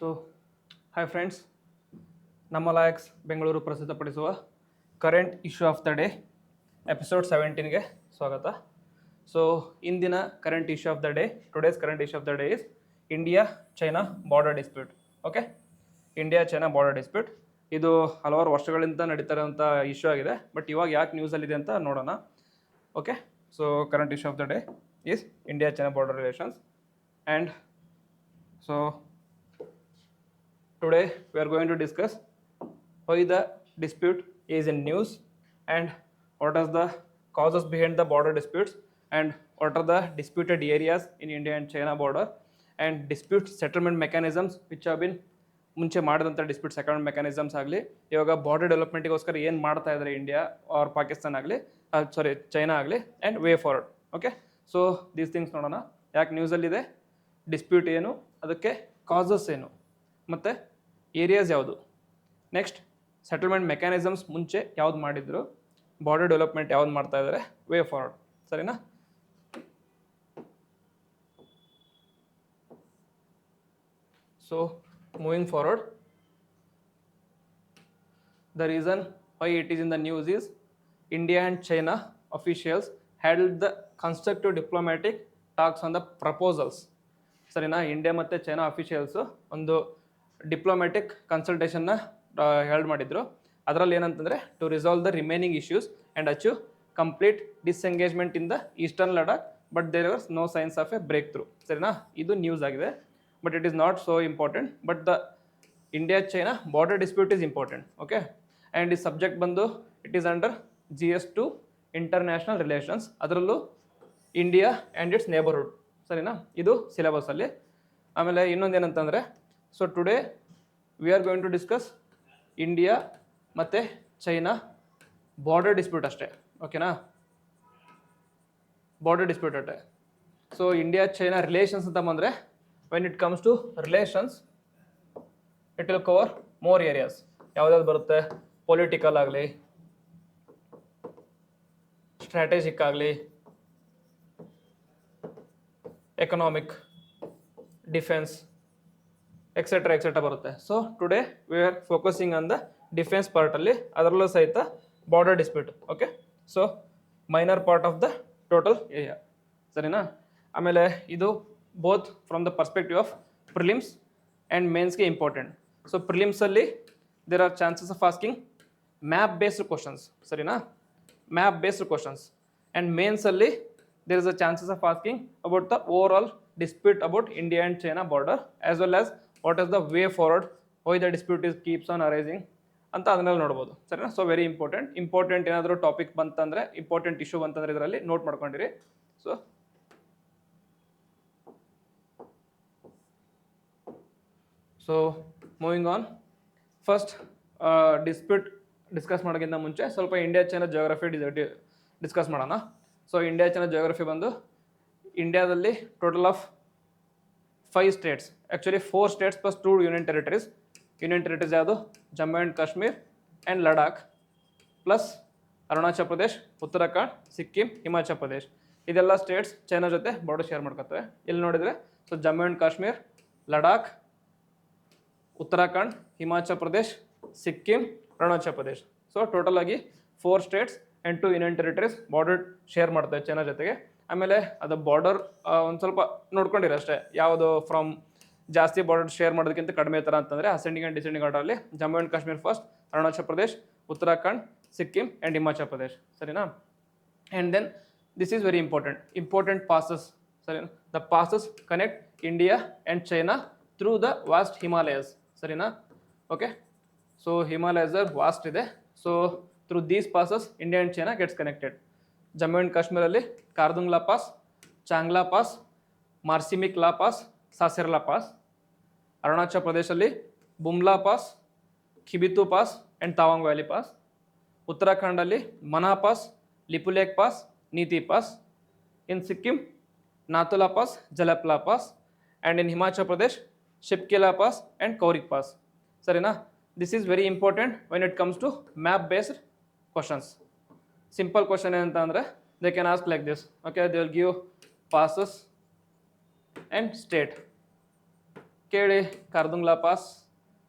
So hi friends, ನಮ್ಮ ಲಾಯಕ್ಸ್ ಬೆಂಗಳೂರು ಪ್ರಸ್ತುತಪಡಿಸುವ current issue of the day episode 17ಗೆ ಸ್ವಾಗತ. ಸೊ ಇಂದಿನ current issue of the day, today's current issue of the day is India China border dispute. Okay, India China border dispute ಇದು ಹಲವಾರು ವರ್ಷಗಳಿಂದ ನಡೀತಾ ಇರುವಂಥ ಇಶ್ಯೂ ಆಗಿದೆ. ಬಟ್ ಇವಾಗ ಯಾಕೆ ನ್ಯೂಸಲ್ಲಿದೆ ಅಂತ ನೋಡೋಣ. Okay, so current issue of the day is India China border relations. And so today we are going to discuss why the dispute is in news and what are the causes behind the border disputes and what are the disputed areas in India and China border and dispute settlement mechanisms which have been ಮುಂಚೆ ಮಾಡಿದಂಥ dispute settlement mechanisms ಆಗಲಿ, ಇವಾಗ border ಡೆವಲಪ್ಮೆಂಟಿಗೋಸ್ಕರ ಏನು ಮಾಡ್ತಾ ಇದ್ದಾರೆ India R Pakistan ಆಗಲಿ, China ಆಗಲಿ, and way forward. Okay, so these things ನೋಡೋಣ. ಯಾಕೆ ನ್ಯೂಸಲ್ಲಿದೆ, ಡಿಸ್ಪ್ಯೂಟ್ ಏನು, ಅದಕ್ಕೆ ಕಾಸಸ್ ಏನು, ಮತ್ತು ಏರಿಯಾಸ್ ಯಾವುದು, ನೆಕ್ಸ್ಟ್ ಸೆಟಲ್ಮೆಂಟ್ ಮೆಕ್ಯಾನಿಸಮ್ಸ್ ಮುಂಚೆ ಯಾವ್ದು ಮಾಡಿದ್ರು, ಬಾರ್ಡರ್ ಡೆವಲಪ್ಮೆಂಟ್ ಯಾವ್ದು ಮಾಡ್ತಾ ಇದ್ದಾರೆ, ವೇ ಫಾರ್ವರ್ಡ್. ಸರಿನಾ? So moving forward, the reason why it is in the news is India and China officials held the constructive diplomatic talks on the proposals. ಸರಿನಾ? India ಮತ್ತು China officials ಒಂದು diplomatic ಕನ್ಸಲ್ಟೇಷನ್ನ held ಮಾಡಿದ್ರು. ಅದರಲ್ಲಿ ಏನಂತಂದರೆ to resolve the remaining issues and achieve complete disengagement in the eastern Ladakh, but there was no signs of a breakthrough. ಸರಿನಾ? ಇದು news ಆಗಿದೆ, but it is not so important. But the India-China border dispute is important. Okay, and the subject bandu it is under GS2 international relations. ಅದರಲ್ಲೂ India and its neighbourhood. ಸರಿನಾ? ಇದು ಸಿಲೆಬಸಲ್ಲಿ. ಆಮೇಲೆ ಇನ್ನೊಂದು ಏನಂತಂದರೆ, so today we are going to discuss India ಮತ್ತು China border dispute ಅಷ್ಟೇ. ಓಕೆನಾ? ಬಾರ್ಡರ್ ಡಿಸ್ಪ್ಯೂಟ್ ಅಷ್ಟೇ. ಸೊ ಇಂಡಿಯಾ ಚೈನಾ ರಿಲೇಷನ್ಸ್ ಅಂತ ಬಂದರೆ, when it comes to relations it will cover more areas. ಯಾವ್ದಾದ್ರು ಬರುತ್ತೆ, ಪೊಲಿಟಿಕಲ್ ಆಗಲಿ, ಸ್ಟ್ರಾಟಜಿಕ್ ಆಗಲಿ, ಎಕನಾಮಿಕ್, ಡಿಫೆನ್ಸ್, ಎಕ್ಸೆಟ್ರಾ ಬರುತ್ತೆ. So today we are focusing on the defence ಪಾರ್ಟಲ್ಲಿ, ಅದರಲ್ಲೂ ಸಹಿತ border dispute. Okay, so minor part of the total area. ಸರಿನಾ? ಆಮೇಲೆ ಇದು both from the perspective of prelims and mains ಗೆ important. So prelims ಅಲ್ಲಿ there are chances of asking map based questions. ಸರಿನಾ? map based questions. And mains ಅಲ್ಲಿ there is a chances of asking about the overall dispute about India and China border, as well as what is the way forward, why the dispute is keeps on arising ಅಂತ ಅದನ್ನೆಲ್ಲ ನೋಡ್ಬೋದು. ಸರಿನಾ? So very important ಏನಾದರೂ topic ಬಂತಂದರೆ, important issue ಬಂತಂದರೆ ಇದರಲ್ಲಿ note ಮಾಡ್ಕೊಂಡಿರಿ. So moving on, first dispute discuss ಮಾಡೋಕ್ಕಿಂತ ಮುಂಚೆ ಸ್ವಲ್ಪ ಇಂಡಿಯಾ ಚೈನಾ ಜಿಯೋಗ್ರಫಿ ಡಿಸ್ಕಸ್ ಮಾಡೋಣ. ಸೊ ಇಂಡಿಯಾ ಚೈನಾ ಜಿಯೋಗ್ರಫಿ ಬಂದು, ಇಂಡಿಯಾದಲ್ಲಿ total of 5 states, actually 4 states plus 2 union territories. Union territories ಯಾವುದು? Jammu and Kashmir and Ladakh, plus Arunachal Pradesh, Uttarakhand, Sikkim, Himachal Pradesh. ಇದೆಲ್ಲ ಸ್ಟೇಟ್ಸ್ ಚೈನಾ ಜೊತೆ ಬಾರ್ಡರ್ ಶೇರ್ ಮಾಡ್ಕೊತವೆ. ಇಲ್ಲಿ ನೋಡಿದರೆ, so Jammu and Kashmir, Ladakh, Uttarakhand, Himachal Pradesh, Sikkim, Arunachal Pradesh. So total ಆಗಿ 4 States and 2 union territories border share ಮಾಡ್ತವೆ ಚೈನಾ ಜೊತೆಗೆ. ಆಮೇಲೆ ಅದು ಬಾರ್ಡರ್ ಒಂದು ಸ್ವಲ್ಪ ನೋಡ್ಕೊಂಡಿರಿ ಅಷ್ಟೇ, ಯಾವುದು ಫ್ರಮ್ ಜಾಸ್ತಿ ಬಾರ್ಡರ್ ಶೇರ್ ಮಾಡೋದಕ್ಕಿಂತ ಕಡಿಮೆ ಥರ ಅಂತಂದರೆ ಅಸೆಂಡಿಂಗ್ ಆ್ಯಂಡ್ ಡಿಸೆಂಡಿಂಗ್ ಆರ್ಡರಲ್ಲಿ Jammu and Kashmir first, Arunachal Pradesh, Uttarakhand, Sikkim and Himachal Pradesh. ಸರಿನಾ? And then this is very important passes. ಸರಿನಾ? The passes connect India and China through the vast Himalayas. ಸರಿನಾ? ಓಕೆ, ಸೊ ಹಿಮಾಲಯಸ್ ವಾಸ್ಟ್ ಇದೆ. So through these passes India and China gets connected. Jammu and ಕಾಶ್ಮೀರಲ್ಲಿ Khardungla pass, Changla pass, Marsimikla pass, Sasirla pass. Arunachal ಪ್ರದೇಶಲ್ಲಿ Bumla pass, Kibithu pass and Tawang valley pass. ಉತ್ತರಾಖಂಡಲ್ಲಿ Mana pass, Lipulekh pass, Niti pass. In Sikkim Nathula pass, Jelepla pass. And in Himachal Pradesh Shipkila pass and Kaurik pass. ಸರಿನಾ? This is very important when it comes to map based questions. Simple question ಏನಂತ ಅಂದರೆ, they can ask like this. Okay, they will give passes and state. ಕೇಳಿ Khardungla pass,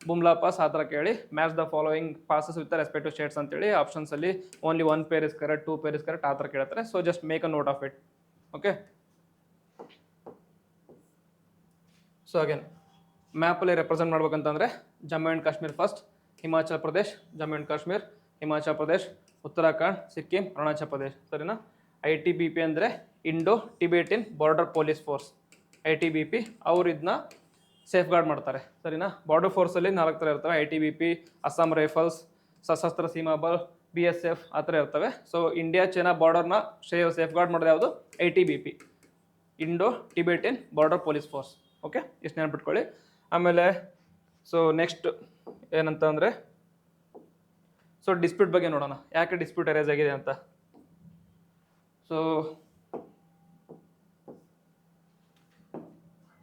Bumla pass ಆ ಥರ ಕೇಳಿ match the following passes with respective states ಅಂತೇಳಿ ಆಪ್ಷನ್ಸಲ್ಲಿ only 1 pair is correct, 2 pair is correct ಆ ಥರ ಕೇಳ್ತಾರೆ. So just make a note of it. Okay, so again ಮ್ಯಾಪಲ್ಲಿ represent ಮಾಡ್ಬೇಕಂತಂದರೆ Jammu and Kashmir first, Himachal Pradesh, Jammu and Kashmir, Himachal Pradesh, Uttarakhand, Sikkim, Arunachal Pradesh. ಸರಿನಾ? ITBP ಅಂದರೆ Indo Tibetan border police force, ITBP ಅವ್ರು ಇದನ್ನ ಸೇಫ್ ಗಾರ್ಡ್ ಮಾಡ್ತಾರೆ. ಸರಿನಾ? ಬಾರ್ಡರ್ ಫೋರ್ಸಲ್ಲಿ 4 ಥರ ಇರ್ತವೆ. ITBP, ಅಸ್ಸಾಂ ರೈಫಲ್ಸ್, ಸಶಸ್ತ್ರ ಸೀಮಾ ಬಲ್, BSF ಆ ಥರ ಇರ್ತವೆ. ಸೊ ಇಂಡಿಯಾ ಚೈನಾ ಬಾರ್ಡರ್ನ ಸೇಫ್ ಗಾರ್ಡ್ ಮಾಡೋದು ಯಾವುದು? ITBP, Indo Tibetan border police force. Okay, ಇಷ್ಟು ನೆನ್ಪಿಟ್ಕೊಳ್ಳಿ. ಆಮೇಲೆ ಸೊ ನೆಕ್ಸ್ಟ್ ಏನಂತ ಅಂದರೆ, ಸೊ ಡಿಸ್ಪ್ಯೂಟ್ ಬಗ್ಗೆ ನೋಡೋಣ, ಯಾಕೆ ಡಿಸ್ಪ್ಯೂಟ್ ಅರೇಸ್ ಆಗಿದೆ ಅಂತ.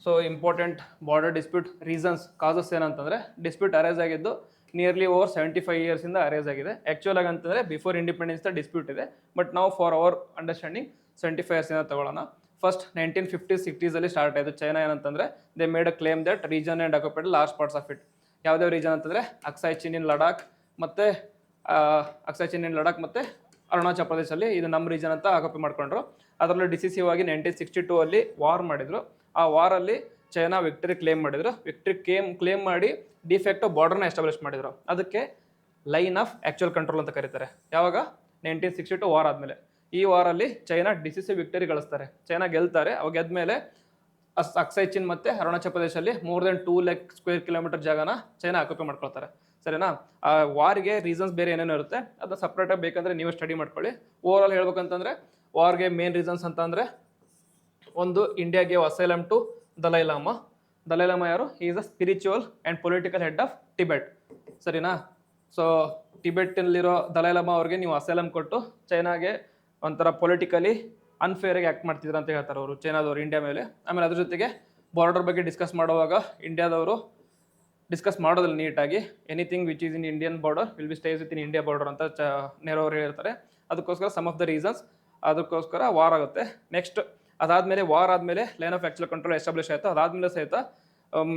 So important border dispute reasons, causes ಏನಂತಂದರೆ, ಡಿಸ್ಪ್ಯೂಟ್ ಅರೇಸ್ ಆಗಿದ್ದು ನಿಯರ್ಲಿ ಓವರ್ 75 ಇಯರ್ಸಿಂದ ಅರೇಸ್ ಆಗಿದೆ. ಆ್ಯಕ್ಚುಲ್ ಆಗಿ ಅಂತಂದರೆ ಬಿಫೋರ್ ಇಂಡಿಪೆಂಡೆನ್ಸ್ ದ ಡಿಸ್ಪ್ಯೂಟ್ ಇದೆ, ಬಟ್ ನಾವು ಫಾರ್ ಅವರ್ ಅಂಡರ್ಸ್ಟ್ಯಾಂಡಿಂಗ್ 75 ಇಯರ್ಸಿಂದ ತಗೊಳ್ಳೋಣ. ಫಸ್ಟ್ 1950s 60s ಸ್ಟಾರ್ಟ್ ಆಯಿತು. ಚೈನಾ ಏನಂತಂದರೆ they made a claim that region and occupied large parts of it. ಯಾವುದೇ ರೀಜನ್ ಅಂತಂದರೆ ಅಕ್ಸಾಯ್ ಚಿನ್ ಇನ್ ಲಡಾಖ್ ಮತ್ತು ಅರುಣಾಚಲ್ ಪ್ರದೇಶಲ್ಲಿ ಇದು ನಮ್ಮ ರೀಜನ್ ಅಂತ ಆಕ್ಯುಪೈ ಮಾಡ್ಕೊಂಡ್ರು. ಅದರಲ್ಲೂ ಡಿಸಿಸಿವ್ ಆಗಿ 1962 ಅಲ್ಲಿ ವಾರ್ ಮಾಡಿದ್ರು. ಆ ವಾರಲ್ಲಿ ಚೈನಾ ವಿಕ್ಟರಿ ಕ್ಲೇಮ್ ಮಾಡಿದ್ರು. ವಿಕ್ಟರಿ ಕ್ಲೇಮ್ ಮಾಡಿ ಡಿಫೆಕ್ಟೋ ಬಾರ್ಡರ್ನ ಎಸ್ಟಾಬ್ಲಿಷ್ ಮಾಡಿದ್ರು. ಅದಕ್ಕೆ ಲೈನ್ ಆಫ್ ಆ್ಯಕ್ಚುಯಲ್ ಕಂಟ್ರೋಲ್ ಅಂತ ಕರೀತಾರೆ. ಯಾವಾಗ? 1962 ವಾರ್ ಆದಮೇಲೆ. ಈ ವಾರಲ್ಲಿ ಚೈನಾ ಡಿಸಿಸಿವ್ ವಿಕ್ಟರಿ ಗಳಿಸ್ತಾರೆ, ಚೈನಾ ಗೆಲ್ತಾರೆ. ಅವಾಗ ಗೆದ್ಮೇಲೆ ಅಕ್ಸೈ ಚಿನ್ ಮತ್ತು ಅರುಣಾಚಲ್ ಪ್ರದೇಶಲ್ಲಿ more than 2 lakh square kilometer ಜಾಗನ ಚೈನಾ ಆಕ್ಯುಪೈ ಮಾಡ್ಕೊಳ್ತಾರೆ. ಸರಿನಾ? ಆ ವಾರ್ಗೆ ರೀಸನ್ಸ್ ಬೇರೆ ಏನೇನೋ ಇರುತ್ತೆ, ಅದನ್ನ ಸಪ್ರೇಟಾಗಿ ಬೇಕಂದರೆ ನೀವು ಸ್ಟಡಿ ಮಾಡ್ಕೊಳ್ಳಿ. ಓವರ್ ಆಲ್ ಹೇಳ್ಬೇಕಂತಂದರೆ ವಾರ್ಗೆ ಮೇನ್ ರೀಸನ್ಸ್ ಅಂತ ಅಂದರೆ, ಒಂದು, India gave asylum to Dalai Lama. Dalai Lama ಯಾರು? He is a spiritual and political head of Tibet. ಸರಿನಾ? ಸೊ ಟಿಬೆಟ್ಟಲ್ಲಿರೋ ದಲೈ ಲಾಮಾ ಅವ್ರಿಗೆ ನೀವು ಅಸೈಲಮ್ ಕೊಟ್ಟು ಚೈನಾಗೆ ಒಂಥರ ಪೊಲಿಟಿಕಲಿ ಅನ್ಫೇರಾಗಿ ಆ್ಯಕ್ಟ್ ಮಾಡ್ತಿದ್ರು ಅಂತ ಹೇಳ್ತಾರೆ ಅವರು, ಚೈನಾದವರು ಇಂಡಿಯಾ ಮೇಲೆ. ಆಮೇಲೆ ಅದ್ರ ಜೊತೆಗೆ ಬಾರ್ಡರ್ ಬಗ್ಗೆ ಡಿಸ್ಕಸ್ ಮಾಡುವಾಗ ಇಂಡಿಯಾದವರು ಡಿಸ್ಕಸ್ ಮಾಡೋದಿಲ್ಲ ನೀಟಾಗಿ. Anything which is in Indian border will be stays with in India border ಅಂತ ನೆಹರು ಅವರು ಹೇಳಿರ್ತಾರೆ. ಅದಕ್ಕೋಸ್ಕರ ಸಮ್ ಆಫ್ ದ ರೀಸನ್ಸ್, ಅದಕ್ಕೋಸ್ಕರ ವಾರ್ ಆಗುತ್ತೆ. ನೆಕ್ಸ್ಟ್ ಅದಾದಮೇಲೆ ವಾರ್ ಆದಮೇಲೆ line of actual control establish ಆಯಿತು. ಅದಾದಮೇಲೆ ಸಹಿತ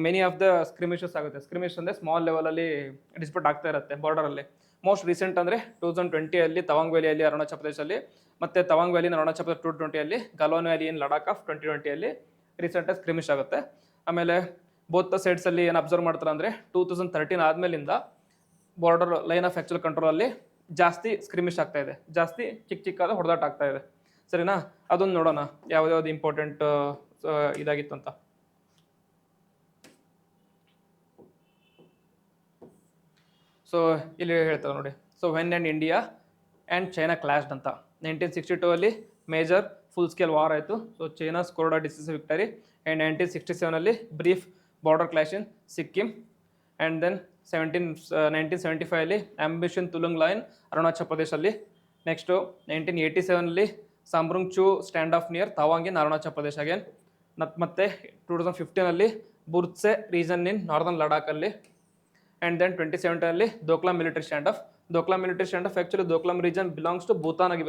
ಮೆನಿ ಆಫ್ ದ ಸ್ಕ್ರಿಮಿಷಸ್ ಆಗುತ್ತೆ. ಸ್ಕ್ರಿಮಿಷ್ ಅಂದರೆ ಸ್ಮಾಲ್ ಲೆವೆಲಲ್ಲಿ ಡಿಸ್ಪ್ಯೂಟ್ ಆಗ್ತಾ ಇರುತ್ತೆ ಬಾರ್ಡರಲ್ಲಿ. ಮೋಸ್ಟ್ ರೀಸೆಂಟ್ ಅಂದರೆ 2020 ತವಾಂಗ್ ವ್ಯಾಲಿಯಲ್ಲಿ ಅರುಣಾಚಲ್ ಪ್ರದೇಶಲ್ಲಿ, ಮತ್ತು Tawang ವ್ಯಾಲಿನ Arunachal Pradesh 2020, Galwan valley in Ladakh of 2020 ರೀಸೆಂಟಾಗಿ ಸ್ಕ್ರಿಮಿಷ್ ಆಗುತ್ತೆ. ಆಮೇಲೆ ಬೋತ್ ಸೈಡ್ಸಲ್ಲಿ ಏನು ಅಬ್ಸರ್ವ್ ಮಾಡ್ತಾರೆ ಅಂದರೆ 2013 ಆದಮೇಲಿಂದ ಬಾರ್ಡರ್ ಲೈನ್ ಆಫ್ ಆ್ಯಕ್ಚುಯಲ್ ಕಂಟ್ರೋಲಲ್ಲಿ ಜಾಸ್ತಿ ಸ್ಕ್ರಿಮಿಷ್ ಆಗ್ತಾ ಇದೆ, ಜಾಸ್ತಿ ಚಿಕ್ಕಾದ ಹೊಡೆದಾಟ ಆಗ್ತಾ ಇದೆ. ಸರಿನಾ? ಅದೊಂದು ನೋಡೋಣ ಯಾವ್ದು ಇಂಪಾರ್ಟೆಂಟ್ ಇದಾಗಿತ್ತು ಅಂತ. ಸೊ ಇಲ್ಲಿ ಹೇಳ್ತಾರೆ ನೋಡಿ. So when and India and China clashed ಅಂತ 1962 ಮೇಜರ್ ಫುಲ್ ಸ್ಕೇಲ್ ವಾರ್ ಆಯಿತು. So China scored a decisive victory. And 1967 brief border clash in Sikkim. And then 1975 ambush in Tulung line Arunachal ಪ್ರದೇಶಲ್ಲಿ. Next 1987 Sumdorong Chu standoff near Tawang in Arunachal Pradesh again. ಮತ್ತು 2015 Burtse region in northern ಲಡಾಖಲ್ಲಿ. And then 2017 Doklam military standoff. Doklam military standoff actually Doklam region belongs to Bhutan ಆಗಿ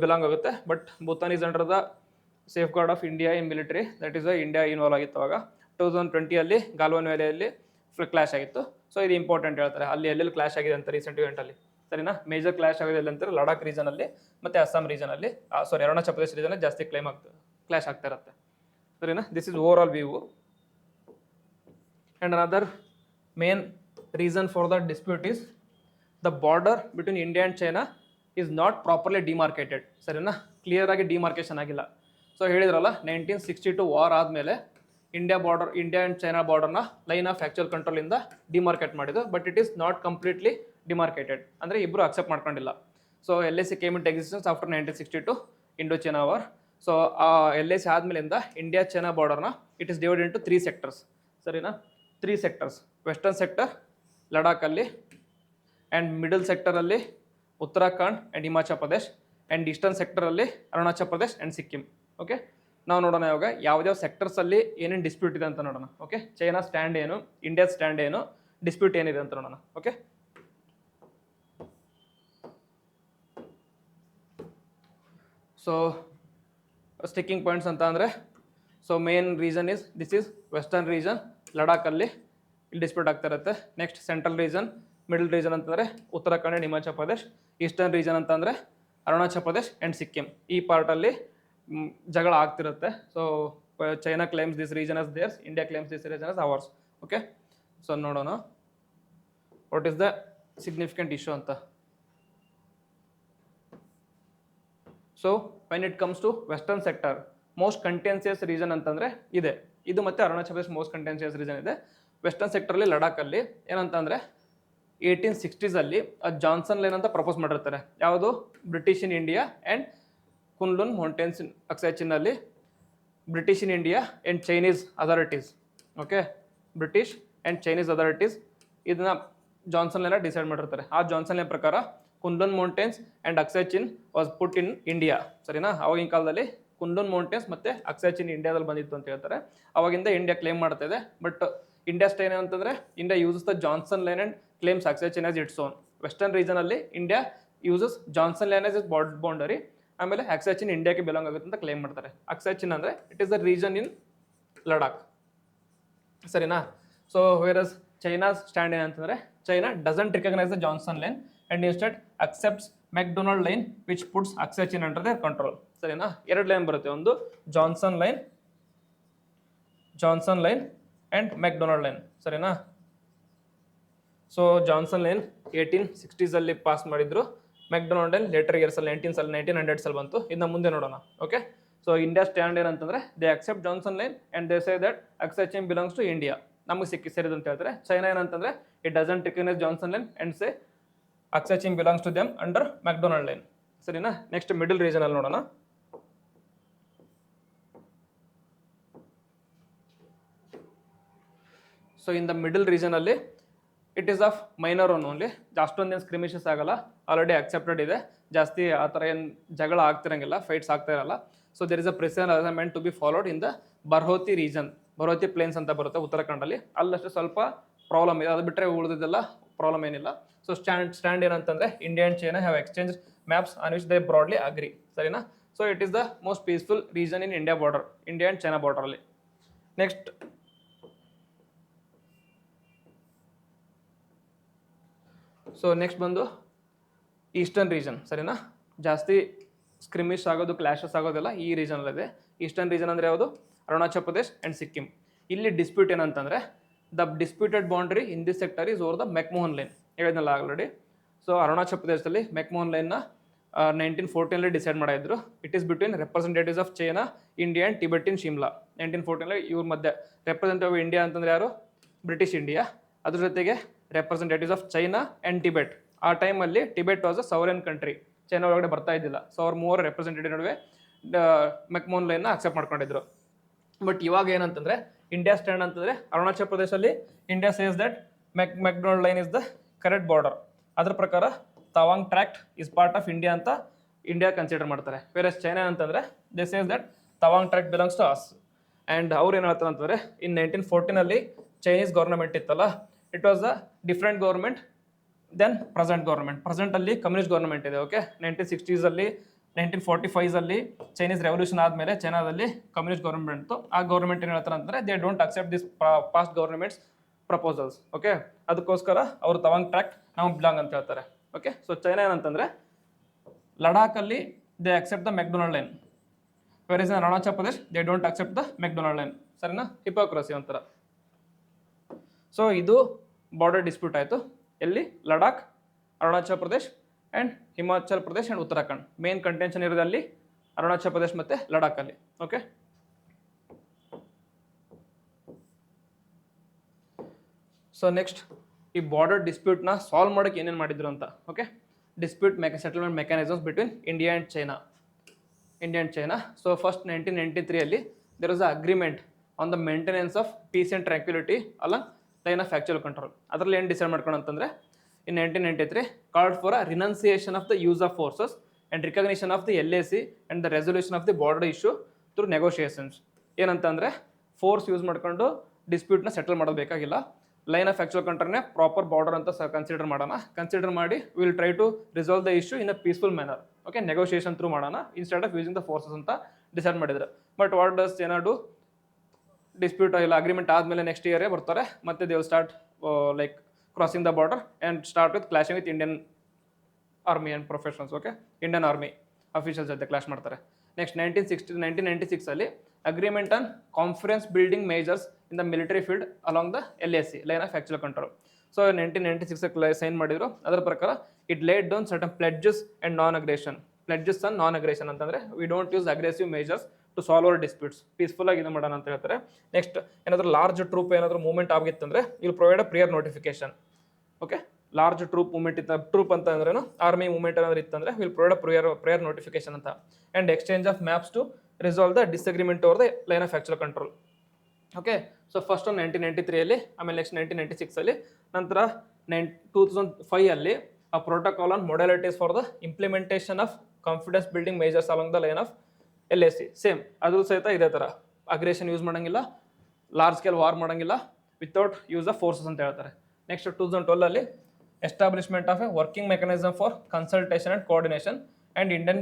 belong ಆಗುತ್ತೆ. But Bhutan is under the safeguard of India in military. That is India involve ಆಗಿತ್ತು ಅವಾಗ. 2020 ಗಾಲ್ವಾನ್ ವ್ಯಾಲಿಯಲ್ಲಿ clash ಆಗಿತ್ತು. So ಇದು important ಹೇಳ್ತಾರೆ, ಅಲ್ಲಿ ಎಲ್ಲೆಲ್ಲಿ ಕ್ಲಾಶ್ ಆಗಿದೆ ಅಂತ ರೀಸೆಂಟ್ ಇವೆಂಟಲ್ಲಿ. ಸರಿನಾ? ಮೇಜರ್ ಕ್ಲಾಶ್ ಆಗಿದೆ ಅಂತಾರೆ ಲಡಾಖ್ ರೀಜನಲ್ಲಿ ಮತ್ತು ಅಸ್ಸಾಂ ರೀಜನಲ್ಲಿ, ಅರುಣಾಚಲ್ ಪ್ರದೇಶ ರೀಜನಲ್ಲಿ ಜಾಸ್ತಿ ಕ್ಲಾಶ್ ಆಗ್ತಾ ಇರುತ್ತೆ. ಸರಿನಾ? This is over all view. And another main reason for the dispute is the border between India and China is not properly demarcated. ಸರಿನಾ? ಕ್ಲಿಯರ್ ಆಗಿ ಡಿಮಾರ್ಕೇಶನ್ ಆಗಿಲ್ಲ. ಸೊ ಹೇಳಿದ್ರಲ್ಲ 1962 ವಾರ್ ಆದಮೇಲೆ ಇಂಡಿಯಾ ಆ್ಯಂಡ್ ಚೈನಾ ಬಾರ್ಡರ್ನ ಲೈನ್ ಆಫ್ ಆ್ಯಕ್ಚುಯಲ್ ಕಂಟ್ರೋಲಿಂದ demarcate ಮಾಡಿದ್ದು. But it is not completely demarcated, ಅಂದರೆ ಇಬ್ಬರು ಅಕ್ಸೆಪ್ಟ್ ಮಾಡ್ಕೊಂಡಿಲ್ಲ. So LAC came into existence after 1962 Indo China war. So ಆ LAC ಆದಮೇಲಿಂದ ಇಂಡಿಯಾ ಚೈನಾ ಬಾರ್ಡರ್ನ it is divide into 3 sectors. ಸರಿನಾ? 3 ಸೆಕ್ಟರ್ಸ್. ವೆಸ್ಟರ್ನ್ ಸೆಕ್ಟರ್ ಲಡಾಖಲ್ಲಿ, ಆ್ಯಂಡ್ ಮಿಡಲ್ ಸೆಕ್ಟರಲ್ಲಿ Uttarakhand and Himachal Pradesh, and eastern ಸೆಕ್ಟರಲ್ಲಿ ಅರುಣಾಚಲ್ ಪ್ರದೇಶ್ ಆ್ಯಂಡ್ ಸಿಕ್ಕಿಂ. ಓಕೆ, ನಾವು ನೋಡೋಣ ಇವಾಗ ಯಾವ್ಯಾವ ಸೆಕ್ಟರ್ಸಲ್ಲಿ ಏನೇನು ಡಿಸ್ಪ್ಯೂಟ್ ಇದೆ ಅಂತ ನೋಡೋಣ. ಓಕೆ, ಚೈನಾ ಸ್ಟ್ಯಾಂಡ್ ಏನು, ಇಂಡಿಯಾ ಸ್ಟ್ಯಾಂಡ್ ಏನು, ಡಿಸ್ಪ್ಯೂಟ್ ಏನಿದೆ ಅಂತ ನೋಡೋಣ. ಓಕೆ, ಸೊ ಸ್ಟಿಕ್ಕಿಂಗ್ ಪಾಯಿಂಟ್ಸ್ ಅಂತ ಅಂದರೆ so main reason is this is western region, ಲಡಾಖಲ್ಲಿ ಇಲ್ಲಿ ಡಿಸ್ಪ್ಯೂಟ್ ಆಗ್ತಾ ಇರುತ್ತೆ. Next central region, middle region ಅಂತಂದರೆ Uttarakhand and Himachal Pradesh. Eastern region ಅಂತಂದರೆ ಅರುಣಾಚಲ್ ಪ್ರದೇಶ್ ಆ್ಯಂಡ್ ಸಿಕ್ಕಿಂ. ಈ ಪಾರ್ಟಲ್ಲಿ ಜಗಳ ಆಗ್ತಿರುತ್ತೆ. So China claims this region as theirs, India claims this region as ours. Okay, so ನೋಡೋಣ what is the significant issue ಅಂತ. So when it comes to western sector, most contentious region ಅಂತಂದರೆ ಇದೆ, ಇದು ಮತ್ತು Arunachal Pradesh most contentious region ಇದೆ. Western ಸೆಕ್ಟರಲ್ಲಿ ಲಡಾಖಲ್ಲಿ ಏನಂತಂದರೆ 1860s ಜಾನ್ಸನ್ ಲೈನ್ ಅಂತ ಪ್ರಪೋಸ್ ಮಾಡಿರ್ತಾರೆ. ಯಾವುದು? British in India and Kunlun mountains in Aksai ಚಿನ್ನಲ್ಲಿ British in India and Chinese authorities. Okay, British and Chinese authorities ಇದನ್ನ ಜಾನ್ಸನ್ ಲೈನ್ ಡಿಸೈಡ್ ಮಾಡಿರ್ತಾರೆ. ಆ ಜಾನ್ಸನ್ ಲೈನ್ ಪ್ರಕಾರ Kunlun mountains and Aksai Chin was put in India. ಸರಿನಾ? ಅವಾಗಿನ ಕಾಲದಲ್ಲಿ ಕುನ್ಲುನ್ ಮೌಂಟೇನ್ಸ್ ಮತ್ತು ಅಕ್ಸಾಯ್ ಚಿನ್ ಇಂಡಿಯಾದಲ್ಲಿ ಬಂದಿತ್ತು ಅಂತ ಹೇಳ್ತಾರೆ. ಅವಾಗಿಂದ ಇಂಡಿಯಾ ಕ್ಲೇಮ್ ಮಾಡ್ತಾ ಇದೆ. ಬಟ್ ಇಂಡಿಯಾ ಸ್ಟೈನ್ ಅಂತಂದರೆ India uses the Johnson line and claims Aksai Chin as its own. Western ರೀಜನಲ್ಲಿ India uses Johnson line as is boundary, ಆಮೇಲೆ ಅಕ್ಸಾಯ್ ಚಿನ್ ಇಂಡಿಯಾಗೆ ಬಿಲಾಂಗ್ ಆಗುತ್ತೆ ಅಂತ ಕ್ಲೇಮ್ ಮಾಡ್ತಾರೆ. ಅಕ್ಸಾಯ್ ಚಿನ್ ಅಂದರೆ it is the region in Ladakh. ಸರಿನಾ? ಸೊ ವೇರಸ್ ಚೈನಾಸ್ ಸ್ಟ್ಯಾಂಡ್ ಏನಂತಂದರೆ China doesn't recognise the Johnson line and instead accepts McDonald line which puts Aksai Chin under their control. ಸರಿನಾ? ಎರಡು ಲೈನ್ ಬರುತ್ತೆ, ಒಂದು Johnson line and McDonald line. ಸರಿನಾ? So Johnson line 1860s pass ಮಾಡಿದ್ರು. McDonald line later ಇಯರ್ಸಲ್ಲಿ 1900s ಬಂತು. ಇನ್ನು ಮುಂದೆ ನೋಡೋಣ. ಓಕೆ, ಸೊ ಇಂಡಿಯಾ ಸ್ಟ್ಯಾಂಡ್ ಏನಂತಂದರೆ they accept Johnson line and they say that Aksai Chin belongs to India, ನಮಗೆ ಸೇರಿದು ಅಂತ ಹೇಳ್ತಾರೆ. ಚೈನಾ ಏನಂತಂದರೆ it doesn't recognise Johnson line and say Aksai Chin belongs to them under McDonald line. ಸರಿನಾ? ನೆಕ್ಸ್ಟ್ ಮಿಡಲ್ ರೀಜನಲ್ಲಿ ನೋಡೋಣ. So in the middle ರೀಜನಲ್ಲಿ it is of minor one only, ಅಷ್ಟೊಂದೇನು ಸ್ಕ್ರಿಮಿಷಸ್ ಆಗಲ್ಲ, ಆಲ್ರೆಡಿ ಅಕ್ಸೆಪ್ಟೆಡ್ ಇದೆ. ಜಾಸ್ತಿ ಆ ಥರ ಏನು ಜಗಳ ಆಗ್ತಿರಂಗಿಲ್ಲ, ಫೈಟ್ಸ್ ಆಗ್ತಾ ಇರಲ್ಲ. So there is a prison assignment to be followed in the Barahoti region. Barahoti plains ಅಂತ ಬರುತ್ತೆ ಉತ್ತರಾಖಂಡಲ್ಲಿ, ಅಲ್ಲಷ್ಟು ಸ್ವಲ್ಪ ಪ್ರಾಬ್ಲಮ್ ಇದೆ. ಅದು ಬಿಟ್ಟರೆ ಉಳಿದಿದ್ದೆಲ್ಲ ಪ್ರಾಬ್ಲಮ್ ಏನಿಲ್ಲ. ಸೊ ಸ್ಟ್ಯಾಂಡ್ ಏನಂತಂದರೆ India and China have exchange maps on which they broadly agree. ಸರಿನಾ? So it is the most peaceful region in India border, India and China ಬಾರ್ಡರಲ್ಲಿ. ನೆಕ್ಸ್ಟ್ ಬಂದು ಈಸ್ಟರ್ನ್ ರೀಜನ್. ಸರಿನಾ? ಜಾಸ್ತಿ ಸ್ಕ್ರಿಮಿಶ್ ಆಗೋದು, ಕ್ಲಾಶಸ್ ಆಗೋದೆಲ್ಲ ಈ ರೀಜನಲ್ಲಿದೆ. Eastern region ಅಂದರೆ ಯಾವುದು? ಅರುಣಾಚಲ್ ಪ್ರದೇಶ್ ಆ್ಯಂಡ್ ಸಿಕ್ಕಿಂ. ಇಲ್ಲಿ ಡಿಸ್ಪ್ಯೂಟ್ ಏನಂತಂದರೆ the disputed boundary in this sector is over the McMahon line. ಹೇಳಿದ್ನಲ್ಲ ಆಲ್ರೆಡಿ. ಸೊ ಅರುಣಾಚಲ್ ಪ್ರದೇಶದಲ್ಲಿ ಮೆಕ್ಮೋಹನ್ ಲೈನ್ನ 1914 ಡಿಸೈಡ್ ಮಾಡಿದ್ರು. It is between representatives of China, India and Tibet in Shimla. 1914 ಇವ್ರ ಮಧ್ಯೆ ರೆಪ್ರೆಸೆಂಟೇಟಿವ್ ಇಂಡಿಯಾ ಅಂತಂದರೆ ಯಾರು? British India. ಅದ್ರ ಜೊತೆಗೆ representatives of China and Tibet. ಆ ಟೈಮಲ್ಲಿ Tibet was a sovereign country, China ಒಳಗಡೆ ಬರ್ತಾ ಇದ್ದಿಲ್ಲ. ಸೊ ಅವ್ರ ಮೂವರು ರೆಪ್ರೆಸೆಂಟೇಟಿವ್ ನಡುವೆ ಮೆಕ್ಮೋಹನ್ ಲೈನ್ನ ಅಕ್ಸೆಪ್ಟ್ ಮಾಡ್ಕೊಂಡಿದ್ರು. ಬಟ್ ಇವಾಗ ಏನಂತಂದರೆ ಇಂಡಿಯಾ ಸ್ಟ್ಯಾಂಡ್ ಅಂತಂದರೆ ಅರುಣಾಚಲ್ ಪ್ರದೇಶಲ್ಲಿ India says that McDonald line is the correct border. ಅದ್ರ ಪ್ರಕಾರ Tawang tract is part of India ಅಂತ ಇಂಡಿಯಾ ಕನ್ಸಿಡರ್ ಮಾಡ್ತಾರೆ. ವೇರಸ್ ಚೈನಾ ಅಂತಂದರೆ they says that Tawang tract belongs to us. And ಅವ್ರು ಏನು ಹೇಳ್ತಾರೆ ಅಂತಂದರೆ ಇನ್ 1914 ಚೈನೀಸ್ ಗೌರ್ಮೆಂಟ್ ಇತ್ತಲ್ಲ, it was a different government then present government. ಪ್ರೆಸೆಂಟಲ್ಲಿ ಕಮ್ಯುನಿಸ್ಟ್ ಗೌರ್ಮೆಂಟ್ ಇದೆ. ಓಕೆ, 1960s 1945 ಚೈನೀಸ್ ರೆವಲ್ಯೂಷನ್ ಆದಮೇಲೆ ಚೈನಾದಲ್ಲಿ ಕಮ್ಯುನಿಸ್ಟ್ ಗೌರ್ಮೆಂಟ್ ಇತ್ತು. ಆ ಗೌರ್ಮೆಂಟ್ ಏನು ಹೇಳ್ತಾರೆ ಅಂತಂದರೆ they don't accept this past governments proposals. Okay, ಅದಕ್ಕೋಸ್ಕರ ಅವರು ತವಾಂಗ್ ಟ್ರ್ಯಾಕ್ಟ್ ನಮಗೆ ಬಿಲಾಂಗ್ ಅಂತ ಹೇಳ್ತಾರೆ. ಓಕೆ, ಸೊ ಚೈನಾ ಏನಂತಂದರೆ ಲಡಾಖಲ್ಲಿ they accept the McDonald line, where is in Arunachal Pradesh they don't accept the McDonald line. ಸರಿನಾ? ಹಿಪೋಕ್ರಸಿ ಒಂಥರ. ಸೊ ಇದು ಬಾರ್ಡರ್ ಡಿಸ್ಪ್ಯೂಟ್ ಆಯಿತು. ಎಲ್ಲಿ? Ladakh, Arunachal Pradesh and Himachal Pradesh and Uttarakhand. Main contention ಇರೋದಲ್ಲಿ ಅರುಣಾಚಲ್ ಪ್ರದೇಶ್ ಮತ್ತು ಲಡಾಖಲ್ಲಿ. ಓಕೆ, ಸೊ ನೆಕ್ಸ್ಟ್ ಈ ಬಾರ್ಡರ್ ಡಿಸ್ಪ್ಯೂಟ್ನ ಸಾಲ್ವ್ ಮಾಡೋಕ್ಕೆ ಏನೇನು ಮಾಡಿದ್ರು ಅಂತ. Okay, dispute settlement mechanisms between India and China. So first 1993 there was a agreement on the maintenance of peace and tranquility along line of actual control. ಅದರಲ್ಲಿ ಏನು decide ಮಾಡ್ಕೊಂಡು ಅಂತಂದರೆ in 1993 called for a renunciation of the use of forces and recognition of the LAC and the resolution of the border issue through negotiations. ಏನಂತಂದರೆ force use ಮಾಡ್ಕೊಂಡು ಡಿಸ್ಪ್ಯೂಟ್ನ settle ಮಾಡೋದು ಬೇಕಾಗಿಲ್ಲ. Line of actual ಕಂಟ್ರೋಲ್ನೇ proper border ಅಂತ consider ಮಾಡಿ will try to resolve the issue in a peaceful manner. Okay, negotiation through ಮಾಡೋಣ instead of using the forces ಅಂತ ಡಿಸೈಡ್ ಮಾಡಿದ್ರು. But what does China do? Dispute ಇಲ್ಲ agreement ಆದಮೇಲೆ next ಇಯರೇ ಬರ್ತಾರೆ ಮತ್ತೆ they will start like crossing the border and start with clashing with Indian army and professionals. Okay, Indian army officials ಜೊತೆ clash ಮಾಡ್ತಾರೆ. Next 1996 agreement on conference building measures in the military field along the LAC line of actual control. So 1996 sign ಮಾಡಿದ್ರು. ಅದರ ಪ್ರಕಾರ it laid down certain pledges and non aggression. Pledges and non aggression ಅಂತಂದ್ರೆ we don't use aggressive measures to solve our disputes, peaceful ಆಗಿ ಇದು ಮಾಡೋಣ ಅಂತ ಹೇಳ್ತಾರೆ. Next ಏನಾದರೂ ಲಾರ್ಜ್ ಟ್ರೂಪ್ ಏನಾದರೂ ಮೂವ್ಮೆಂಟ್ ಆಗಿತ್ತಂದ್ರೆ will provide a prior notification. Okay, large troop movement ಇತ್ತು, ಟ್ರೂಪ್ ಅಂತ ಅಂದ್ರೇನು ಆರ್ಮಿ ಮೂವ್ಮೆಂಟ್ ಏನಾದ್ರು ಇತ್ತಂದ್ರೆ will provide a prior notification ಅಂತ. And exchange of maps to resolve the disagreement over the line of actual control. Okay, so first 1993 ಆಮೇಲೆ next 1996 ನಂತರ 2005 ಆ protocol on modalities for the implementation of confidence building majors along the line of LAC. Same ಅದು ಸಹಿತ ಇದೇ ಥರ aggression use ಮಾಡಂಗಿಲ್ಲ, large scale war ಮಾಡಂಗಿಲ್ಲ without use of forces ಅಂತ ಹೇಳ್ತಾರೆ. Next 2012 establishment of A working mechanism for consultation and coordination and Indian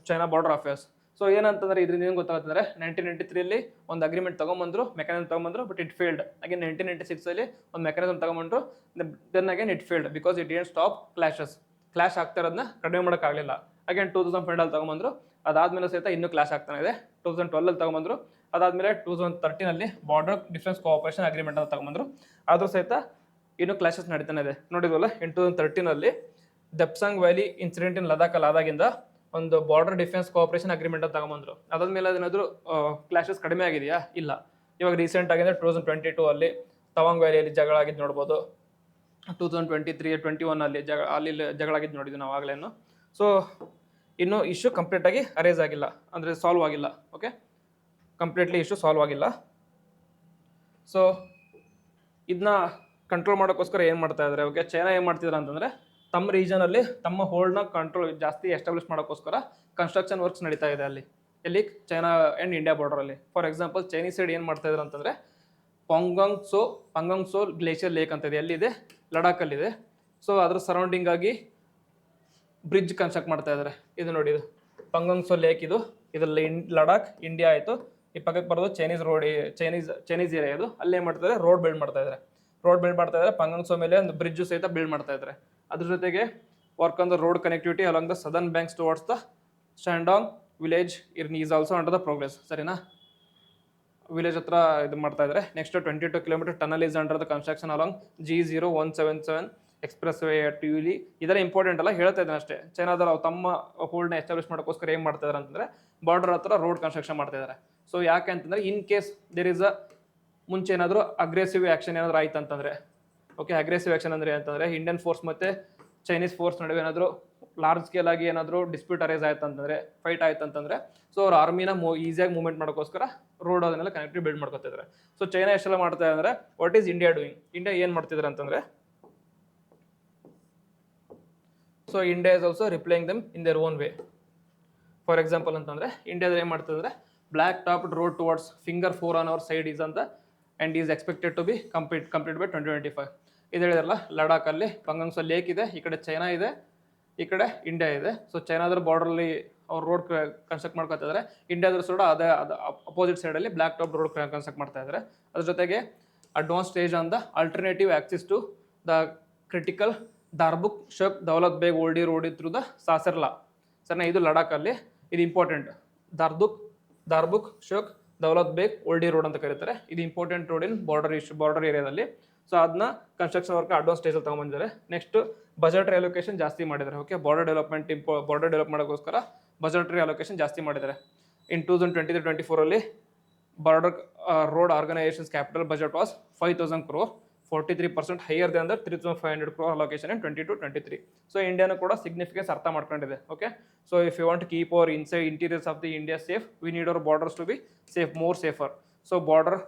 China border affairs. So ಏನಂತಂದ್ರೆ ಇದರಿಂದ ಏನು ಗೊತ್ತಾಗ್ತಂದ್ರೆ 1993 ಒಂದು ಅಗ್ರಿಮೆಂಟ್ ತೊಗೊಂಬಂದ್ರು, ಮೆಕಾನಿಸಮ್ ತೊಗೊಂಬಂದ್ರು, ಬಟ್ ಇಟ್ ಫೇಲ್ಡ್. ಅಗೇನ್ 1996 ಒಂದು ಮೆಕಾನಿಸಮ್ ತೊಗೊಂಬಂದ್ರು, then again it failed because it didn't stop clash ಆಗ್ತಾ ಇರೋದನ್ನ ಕಡಿಮೆ ಮಾಡೋಕ್ಕಾಗಲಿಲ್ಲ. ಅಗೇನ್ 2005 ತೊಗೊಂಬಂದ್ರು, ಅದಾದ್ಮೇಲೆ ಸಹಿತ ಇನ್ನೂ ಕ್ಲಾಶ್ ಆಗ್ತಾನೆ ಇದೆ. 2012 ತೊಗೊಂಬಂದ್ರು, ಅದಾದ್ಮೇಲೆ 2013 ಬಾರ್ಡರ್ ಡಿಫೆನ್ಸ್ ಕೋಆಪರೇಷನ್ ಅಗ್ರಿಮೆಂಟ್ ಅಂತ ತೊಗೊಂಬಂದ್ರು, ಆದರೂ ಸಹಿತ ಇನ್ನೂ ಕ್ಲಾಶಸ್ ನಡೀತಾನೆ ಇದೆ. ನೋಡಿದ್ವಲ್ಲ, 2013 ದೆಪ್ಸಾಂಗ್ ವ್ಯಾಲಿ ಇನ್ಸಿಡೆಂಟ್ ಇನ್ ಲದಾಖ್ ಆದಾಗಿಂದ ಒಂದು ಬಾರ್ಡರ್ ಡಿಫೆನ್ಸ್ ಕೋಆಪರೇಷನ್ ಅಗ್ರಿಮೆಂಟ್ ಅಂತ ತಗೊಂಬಂದ್ರು. ಅದಾದ್ಮೇಲೆ ಅದೇನಾದರೂ ಕ್ಲಾಶಸ್ ಕಡಿಮೆ ಆಗಿದೆಯಾ? ಇಲ್ಲ. ಇವಾಗ ರೀಸೆಂಟ್ ಆಗಿದೆ 2022 ತವಾಂಗ್ ವ್ಯಾಲಿಯಲ್ಲಿ ಜಗಳ ಆಗಿದ್ದು ನೋಡ್ಬೋದು. 2023-21 ಜಗಳ ಆಗಿದ್ದು ನೋಡಿದ್ವಿ ನಾವು ಆಗಲೇನು. ಸೊ ಇನ್ನೂ ಇಶ್ಯೂ ಕಂಪ್ಲೀಟಾಗಿ ಅರೇಸ್ ಆಗಿಲ್ಲ, ಅಂದರೆ ಸಾಲ್ವ್ ಆಗಿಲ್ಲ. ಓಕೆ, ಕಂಪ್ಲೀಟ್ಲಿ ಇಶ್ಯೂ ಸಾಲ್ವ್ ಆಗಿಲ್ಲ. ಸೊ ಇದನ್ನ ಕಂಟ್ರೋಲ್ ಮಾಡೋಕ್ಕೋಸ್ಕರ ಏನು ಮಾಡ್ತಾ ಇದ್ದಾರೆ? ಓಕೆ, ಚೈನಾ ಏನು ಮಾಡ್ತಿದ್ರು ಅಂತಂದರೆ ತಮ್ಮ ರೀಜನಲ್ಲಿ ತಮ್ಮ ಹೋಲ್ಡ್ನ ಕಂಟ್ರೋಲ್ ಜಾಸ್ತಿ ಎಸ್ಟಾಬ್ಲಿಷ್ ಮಾಡೋಕ್ಕೋಸ್ಕರ ಕನ್ಸ್ಟ್ರಕ್ಷನ್ ವರ್ಕ್ಸ್ ನಡೀತಾ ಇದೆ ಎಲ್ಲಿ ಚೈನಾ ಆ್ಯಂಡ್ ಇಂಡಿಯಾ ಬಾರ್ಡರಲ್ಲಿ. ಫಾರ್ ಎಕ್ಸಾಂಪಲ್ ಚೈನೀಸ್ ಸೈಡ್ ಏನು ಮಾಡ್ತಾ ಇದ್ರು ಅಂತಂದರೆ ಪಂಗಾಂಗ್ ಸೋ ಗ್ಲೇಷಿಯರ್ ಲೇಕ್ ಅಂತ ಇದೆ, ಎಲ್ಲಿದೆ? ಲಡಾಖಲ್ಲಿದೆ. ಸೊ ಅದ್ರ ಸರೌಂಡಿಂಗ್ ಆಗಿ ಬ್ರಿಡ್ಜ್ ಕನ್ಸ್ಟ್ರಕ್ಟ್ ಮಾಡ್ತಾ ಇದ್ದಾರೆ. ಇದು ನೋಡಿ, ಇದು ಪಂಗಾಂಗ್ ಸೋ ಲೇಕ್, ಇದರಲ್ಲಿ ಲಡಾಖ್ ಇಂಡಿಯಾ ಆಯಿತು. ಈ ಪಕ್ಕಕ್ಕೆ ಬರೋದು ಚೈನೀಸ್ ಏರಿಯಾ. ಇದು ಅಲ್ಲೇ ಮಾಡ್ತಾರೆ, ರೋಡ್ ಬಿಲ್ಡ್ ಮಾಡ್ತಾ ಇದ್ದಾರೆ. ಪಂಗಾಂಗ್ ಸೋ ಮೇಲೆ ಒಂದು ಬ್ರಿಡ್ಜ್ ಸಹಿತ ಬಿಲ್ಡ್ ಮಾಡ್ತಾ ಇದ್ದಾರೆ. ಅದ್ರ ಜೊತೆಗೆ work on the road connectivity along the southern banks towards the Shandong village is also under the progress. ಸರಿನಾ? ವಿಲೇಜ್ ಹತ್ರ ಇದು ಮಾಡ್ತಾ ಇದ್ದಾರೆ. Next 22 kilometre tunnel is under the construction along G0177 express ವೇ TUಲಿ. ಇದೆಲ್ಲ ಇಂಪಾರ್ಟೆಂಟ್ ಅಲ್ಲ, ಹೇಳ್ತಾ ಇದ್ದೇನೆ ಅಷ್ಟೇ. ಚೈನಾದಲ್ಲಿ ತಮ್ಮ ಹೋಲ್ಡ್ನ ಎಸ್ಟಾಬ್ಲಿಷ್ ಮಾಡೋಕ್ಕೋಸ್ಕರ ಏನು ಮಾಡ್ತಾ ಇದ್ದಾರೆ ಅಂತಂದರೆ ಬಾರ್ಡರ್ ಹತ್ರ ರೋಡ್ ಕನ್ಸ್ಟ್ರಕ್ಷನ್ ಮಾಡ್ತಾ ಇದ್ದಾರೆ. ಸೊ ಯಾಕೆ ಅಂತಂದರೆ ಇನ್ ಕೇಸ್ ದೇರ್ ಇಸ್ ಮುಂಚೆ ಏನಾದರೂ ಅಗ್ರೆಸಿವ್ ಆ್ಯಕ್ಷನ್ ಏನಾದರೂ ಆಯ್ತು ಅಂತಂದರೆ, ಓಕೆ, ಅಗ್ರೆಸಿವ್ ಆ್ಯಕ್ಷನ್ ಅಂದರೆ ಅಂತಂದರೆ ಇಂಡಿಯನ್ ಫೋರ್ಸ್ ಮತ್ತು ಚೈನೀಸ್ ಫೋರ್ಸ್ ನಡುವೆ ಏನಾದರೂ ಲಾರ್ಜ್ ಸ್ಕೇಲ್ ಆಗಿ ಏನಾದರೂ ಡಿಸ್ಪ್ಯೂಟ್ ಅರೇಸ್ ಆಯ್ತು ಅಂತಂದರೆ, ಫೈಟ್ ಆಯ್ತು ಅಂತಂದರೆ, ಸೊ ಅವ್ರ ಆರ್ಮಿನ ಈಸಿಯಾಗಿ ಮೂವ್ಮೆಂಟ್ ಮಾಡೋಕ್ಕೋಸ್ಕರ ರೋಡ್ ಅದನ್ನೆಲ್ಲ ಕನೆಕ್ಟಿವ್ ಬಿಲ್ಡ್ ಮಾಡ್ಕೊತಿದ್ದಾರೆ. ಸೊ ಚೈನಾ ಎಷ್ಟೆಲ್ಲ ಮಾಡ್ತಾ ಅಂದರೆ what is India doing? India ಏನು ಮಾಡ್ತಿದ್ದಾರೆ ಅಂತಂದರೆ, so India is also replying them in their own way. For example ಅಂತಂದರೆ ಇಂಡಿಯಾದಲ್ಲಿ ಏನು ಮಾಡ್ತಿದ್ದಾರೆ, black topped road towards finger 4 on our side is ಅಂತ and is expected to be complete by 2025. ಇದು ಹೇಳಿದ್ರಲ್ಲ, ಲಡಾಖಲ್ಲಿ ಪಂಗಾಂಗ್ ಸೋ ಲೇಕ್ ಇದೆ, ಈ ಕಡೆ ಚೈನಾ ಇದೆ, ಈ ಕಡೆ ಇಂಡಿಯಾ ಇದೆ. ಸೊ ಚೈನಾದ್ರ ಬಾರ್ಡರ್ಲಿ ಅವ್ರು ರೋಡ್ ಕನ್ಸ್ಟ್ರಕ್ಟ್ ಮಾಡ್ಕೊತಾ ಇದ್ದಾರೆ. ಇಂಡಿಯಾದ್ರ ಸೈಡ್ ಅದೇ ಅಪೋಸಿಟ್ ಸೈಡಲ್ಲಿ ಬ್ಲ್ಯಾಕ್ ಟಾಪ್ ರೋಡ್ ಕನ್ಸ್ಟ್ರಕ್ಟ್ ಮಾಡ್ತಾ ಇದ್ದಾರೆ. ಅದ್ರ ಜೊತೆಗೆ advance stage on the alternative axis to the critical Darbuk Shyok Daulat Beg Oldi road through the Saser La. ಸರಿನಾ? ಇದು ಲಡಾಖಲ್ಲಿ, ಇದು ಇಂಪಾರ್ಟೆಂಟ್. ದಾರ್ಬುಕ್ ಶಕ್ ದೌಲತ್ ಬೇಗ್ ಓಲ್ಡಿ ರೋಡ್ ಅಂತ ಕರೀತಾರೆ. ಇದು ಇಂಪಾರ್ಟೆಂಟ್ ರೋಡ್ ಇನ್ ಬಾರ್ಡರ್ ಏರಿಯಾದಲ್ಲಿ. ಸೊ ಅದನ್ನ ಕನ್ಸ್ಟ್ರಕ್ಷನ್ ವರ್ಕ್ ಅಡ್ವಾನ್ಸ್ ಸ್ಟೇಜಲ್ಲಿ ತೊಗೊಂಬಂದಿದ್ದಾರೆ. ನೆಕ್ಸ್ಟ್ ಬಜೆಟ್ರಿ ಅಲೋಕೇಶನ್ ಜಾಸ್ತಿ ಮಾಡಿದ್ದಾರೆ. ಓಕೆ, ಬಾರ್ಡರ್ ಡೆವಲಪ್ ಮಾಡೋಕ್ಕೋಸ್ಕರ ಬಜೆಟ್ರಿ ಅಲೋಕೇಶನ್ ಜಾಸ್ತಿ ಮಾಡಿದ್ದಾರೆ. In 2023-24 border road organisations capital budget was 5,000 crore, 43% higher then the 3,500 crore allocation in 22-23. So ಇಂಡಿಯಾನು ಕೂಡ ಸಿಗ್ನಿಫಿಕೆನ್ಸ್ ಅರ್ಥ ಮಾಡ್ಕೊಂಡಿದೆ. Okay, so if you want to keep our interiors of the India safe, we need our borders to be safer. So border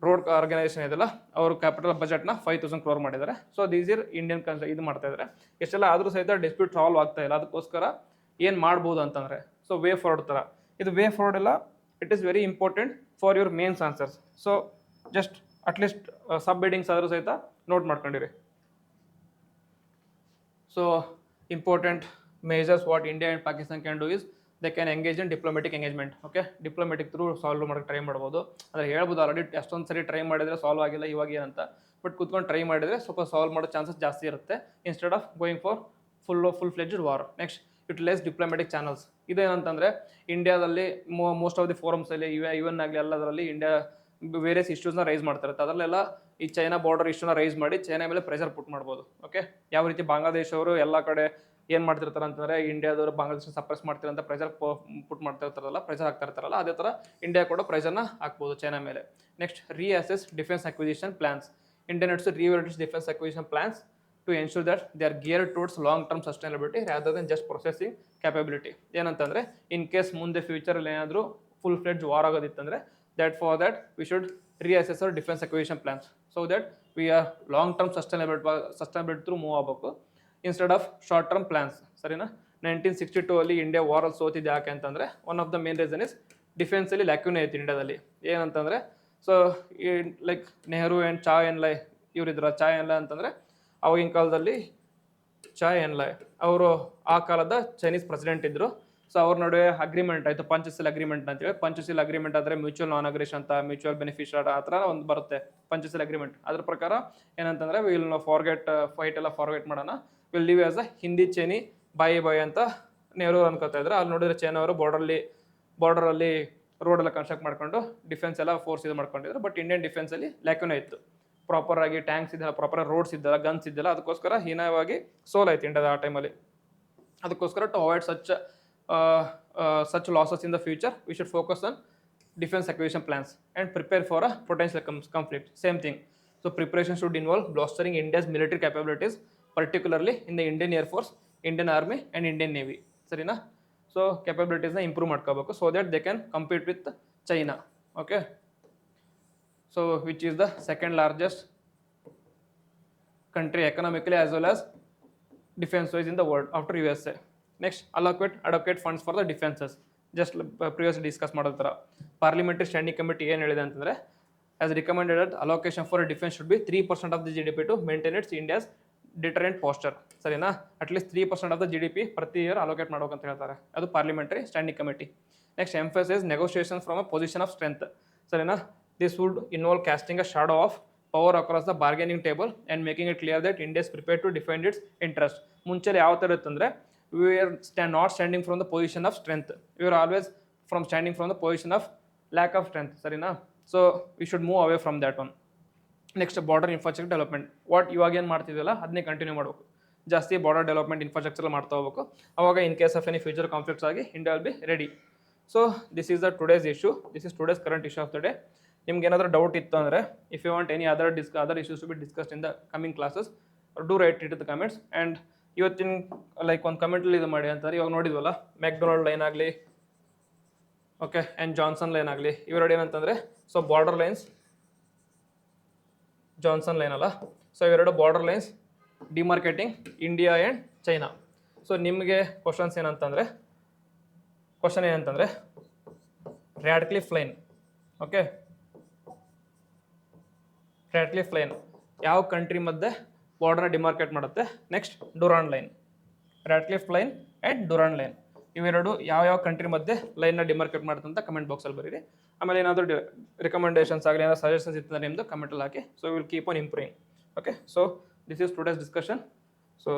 road organisation ಇದೆಲ್ಲ ಅವರು capital ಬಜೆಟ್ನ 5,000 crore ಮಾಡಿದ್ದಾರೆ. So these ಇರ್ Indian ಇದು ಮಾಡ್ತಾ ಇದ್ದಾರೆ. ಎಷ್ಟೆಲ್ಲ ಆದರೂ ಸಹಿತ ಡಿಸ್ಪ್ಯೂಟ್ ಸಾಲ್ವ್ ಆಗ್ತಾ ಇಲ್ಲ. ಅದಕ್ಕೋಸ್ಕರ ಏನು ಮಾಡ್ಬೋದು ಅಂತಂದರೆ, ಸೊ ವೇ ಫಾರ್ವರ್ಡ್ ಥರ ಇದು ವೇ ಫಾರ್ವರ್ಡ್ ಎಲ್ಲ it is very important for your mains answers. So just at least sub headings ಆದರೂ ಸಹಿತ ನೋಟ್ ಮಾಡ್ಕೊಂಡಿರಿ. So important measures what India and Pakistan can do is they can engage in diplomatic engagement. Okay, diplomatic through solve ಮಾಡೋಕ್ಕೆ try ಮಾಡ್ಬೋದು. ಅಂದರೆ ಹೇಳ್ಬೋದು already ಅಷ್ಟೊಂದು ಸರಿ try ಮಾಡಿದರೆ ಸಾಲ್ವ್ ಆಗಿಲ್ಲ ಇವಾಗ ಏನಂತ, ಬಟ್ ಕೂತ್ಕೊಂಡು ಟ್ರೈ ಮಾಡಿದರೆ ಸ್ವಲ್ಪ ಸಾಲ್ವ್ ಮಾಡೋ ಚಾನ್ಸಸ್ ಜಾಸ್ತಿ ಇರುತ್ತೆ instead of going for full fledged war. Next, utilise diplomatic channels. ಇದೇನಂತಂದರೆ ಇಂಡಿಯಾದಲ್ಲಿ ಮೋಸ್ಟ್ ಆಫ್ ದಿ ಫೋರಮ್ಸಲ್ಲಿ UN ಆಗಲಿ ಎಲ್ಲದರಲ್ಲಿ ಇಂಡಿಯಾ ವೇರಿಯಸ್ ಇಶ್ಯೂಸ್ನ ರೈಸ್ ಮಾಡ್ತಿರುತ್ತೆ. ಅದರಲ್ಲೆಲ್ಲ ಈ ಚೈನಾ ಬಾರ್ಡರ್ ಇಶ್ಯೂನ ರೈಸ್ ಮಾಡಿ ಚೈನಾ ಮೇಲೆ ಪ್ರೆಷರ್ ಪುಟ್ ಮಾಡ್ಬೋದು. ಓಕೆ, ಯಾವ ರೀತಿ ಬಾಂಗ್ಲಾದೇಶ ಅವರು ಎಲ್ಲ ಕಡೆ ಏನು ಮಾಡ್ತಿರ್ತಾರೆ ಅಂತಂದರೆ ಇಂಡಿಯಾದವರು ಬಾಂಗ್ಲಾದೇಶ ಸಪ್ರೆಸ್ ಮಾಡ್ತಾರೆ ಅಂತ ಪ್ರೆಷರ್ ಪುಟ್ ಮಾಡ್ತಿರ್ತಾರಲ್ಲ, ಪ್ರೆಷರ್ ಹಾಕ್ತಾ ಇರ್ತಾರಲ್ಲ, ಅದೇ ಥರ ಇಂಡಿಯಾ ಕೂಡ ಪ್ರೆಷರ್ನ ಹಾಕ್ಬೋದು ಚೈನಾ ಮೇಲೆ. Next, reassess defence acquisition plans. India needs to reevaluate its defense acquisition plans to ensure that they are geared towards long-term sustainability rather than just processing capability. ಏನಂತಂದರೆ in case ಮುಂದೆ ಫ್ಯೂಚರಲ್ಲಿ ಏನಾದರೂ full fledge war ಆಗೋದಿತ್ತಂದರೆ for that we should reassess our defense acquisition plans so that we are long-term sustainability through move ಆಗಬೇಕು instead of short term plans. ಸರಿನಾ? 1962 ಅಲ್ಲಿ India ವಾರಲ್ಲಿ ಸೋತಿದ್ದು ಯಾಕೆ ಅಂತಂದರೆ one of the main reason is ಡಿಫೆನ್ಸಲ್ಲಿ lacunae ಐತಿ ಇಂಡಿಯಾದಲ್ಲಿ. ಏನಂತಂದರೆ so like Nehru and Chou En Lai ಇವರಿದ್ರ. ಚಾ ಎನ್ ಲೈ ಅಂತಂದರೆ ಅವಾಗಿನ ಕಾಲದಲ್ಲಿ ಚಾ ಎನ್ ಲೈ ಅವರು ಆ ಕಾಲದ ಚೈನೀಸ್ ಪ್ರೆಸಿಡೆಂಟ್ ಇದ್ದರು. ಸೊ ಅವ್ರ ನಡುವೆ ಅಗ್ರಿಮೆಂಟ್ ಆಯಿತು, ಪಂಚಶೀಲ್ ಅಗ್ರಿಮೆಂಟ್ ಅಂತೇಳಿ. ಪಂಚಶೀಲ್ ಅಗ್ರಿಮೆಂಟ್ ಆದರೆ ಮ್ಯೂಚುವಲ್ ನಾನ್ ಅಗ್ರೆಷನ್ ಅಂತ, ಮ್ಯೂಚುವಲ್ ಬೆನಿಫಿಷಿಯರ್ ಆ ಥರ ಒಂದು ಬರುತ್ತೆ ಪಂಚಶೀಲ್ ಅಗ್ರಿಮೆಂಟ್. ಅದ್ರ ಪ್ರಕಾರ ಏನಂತಂದರೆ ವಿಲ್ ಫಾರ್ಗೆಟ್ ಫೈಟ್ ಎಲ್ಲ ಫಾರ್ಗೆಟ್ ಮಾಡೋಣ, will live as a Hindi Chini bhai ಅಂತ ನೆಹರು ಅನ್ಕೋತಾ ಇದ್ರು. ಅಲ್ಲಿ ನೋಡಿದ್ರೆ ಚೈನಾ ಅವರು ಬಾರ್ಡರಲ್ಲಿ ರೋಡ್ ಎಲ್ಲ ಕನ್ಸ್ಟ್ರಕ್ಟ್ ಮಾಡ್ಕೊಂಡು ಡಿಫೆನ್ಸ್ ಎಲ್ಲ ಫೋರ್ಸ್ ಇದು ಮಾಡ್ಕೊಂಡಿದ್ರು. ಬಟ್ ಇಂಡಿಯನ್ ಡಿಫೆನ್ಸಲ್ಲಿ ಲ್ಯಾಕ್ಯೂನ್ ಇತ್ತು, ಪ್ರಾಪರ್ ಆಗಿ ಟ್ಯಾಂಕ್ಸ್ ಇದ್ದಲ್ಲ, ಪ್ರಾಪರ್ ರೋಡ್ಸ್ ಇದ್ದಲ್ಲ, ಗನ್ಸ್ ಇದ್ದಲ್ಲ. ಅದಕ್ಕೋಸ್ಕರ ಹೀನವಾಗಿ ಸೋಲಾಯ್ತು ಇಂಡಿಯಾದ ಆ ಟೈಮಲ್ಲಿ. ಅದಕ್ಕೋಸ್ಕರ to avoid such losses in the future, we should focus on defense acquisition plans and prepare for a potential conflict. Same thing. So preparation should involve bolstering India's military capabilities, particularly in the Indian Air Force, Indian Army and Indian Navy. Sarina? So capabilities na improve madkobeku so that they can compete with China. Okay. So which is the second largest country economically as well as defense wise in the world after USA. Next, allocate funds for the defenses. Just previously discuss ಮಾಡಿದ ಥರ parliamentary standing committee ಏನು ಹೇಳಿದೆ ಅಂತಂದರೆ, as recommended that allocation for defence should be 3% of the GDP to maintain its India's deterrent posture. ಸರಿನಾ? At least 3% of the GDP ಪ್ರತಿ year allocate ಮಾಡ್ಬೇಕಂತ ಹೇಳ್ತಾರೆ. ಅದು parliamentary standing committee. Next, emphasis negotiations from a position of strength. ಸರಿನಾ? This would involve casting a shadow of power across the bargaining table and making it clear that India is prepared to defend its interest. ಮುಂಚೆ ಯಾವ ಥರ ಇತ್ತಂದರೆ, we are not standing from the position of strength, we are always standing from the position of lack of strength. Sarina? So we should move away from that one. Next, border infrastructure development. What ಇವಾಗ ಏನು ಮಾಡ್ತಿದ್ವಲ್ಲ ಅದನ್ನೇ continue ಮಾಡಬೇಕು. ಜಾಸ್ತಿ border development infrastructure ಮಾಡ್ತಾ ಹೋಗಬೇಕು. ಅವಾಗ in case of any future conflicts ಆಗಿ India will be ready. So this is the today's issue, this is today's current issue of the day. ನಿಮ್ಗೆ ಏನಾದರೂ ಡೌಟ್ ಇತ್ತು ಅಂದರೆ, if you want any other issues to be discussed in the coming classes, do write it the comments. And ಇವತ್ತಿನ like ಒಂದು ಕಮೆಂಟಲ್ಲಿ ಇದು ಮಾಡಿ ಅಂತಾರೆ. ಇವಾಗ ನೋಡಿದ್ವಲ್ಲ, ಮೆಕ್ಡೊನಾಲ್ಡ್ ಲೈನ್ ಆಗಲಿ, ಓಕೆ, ಆ್ಯಂಡ್ ಜಾನ್ಸನ್ ಲೈನ್ ಆಗಲಿ, ಇವೆರಡು ಏನಂತಂದರೆ, so border lines, Johnson line ಅಲ್ಲ, ಸೊ ಇವೆರಡು border lines demarcating India and China. So ನಿಮಗೆ ಕ್ವಶನ್ ಏನಂತಂದರೆ Radcliffe line. Okay, Radcliffe line ಯಾವ ಕಂಟ್ರಿ ಮಧ್ಯೆ ಬಾರ್ಡರ್ನ ಡಿಮಾರ್ಕೆಟ್ ಮಾಡುತ್ತೆ? Next, Durand line. Radcliffe line and Durand line ಇವೆರಡು ಯಾವ ಕಂಟ್ರಿ ಮಧ್ಯೆ ಲೈನ್ನ ಡಿಮಾರ್ಕೆಟ್ ಮಾಡುತ್ತೆ ಅಂತ ಕಮೆಂಟ್ ಬಾಕ್ಸಲ್ಲಿ ಬರೀರಿ. ಆಮೇಲೆ ಏನಾದರೂ ರಿಕಮೆಂಡೇಷನ್ಸ್ ಆಗಲಿ, ಏನಾದರೂ ಸಜೆಷನ್ಸ್ ಇತ್ತು ನಿಮ್ಮದು ಕಮೆಂಟಲ್ಲಿ ಹಾಕಿ. So will keep on improving. Okay, so this is today's discussion. So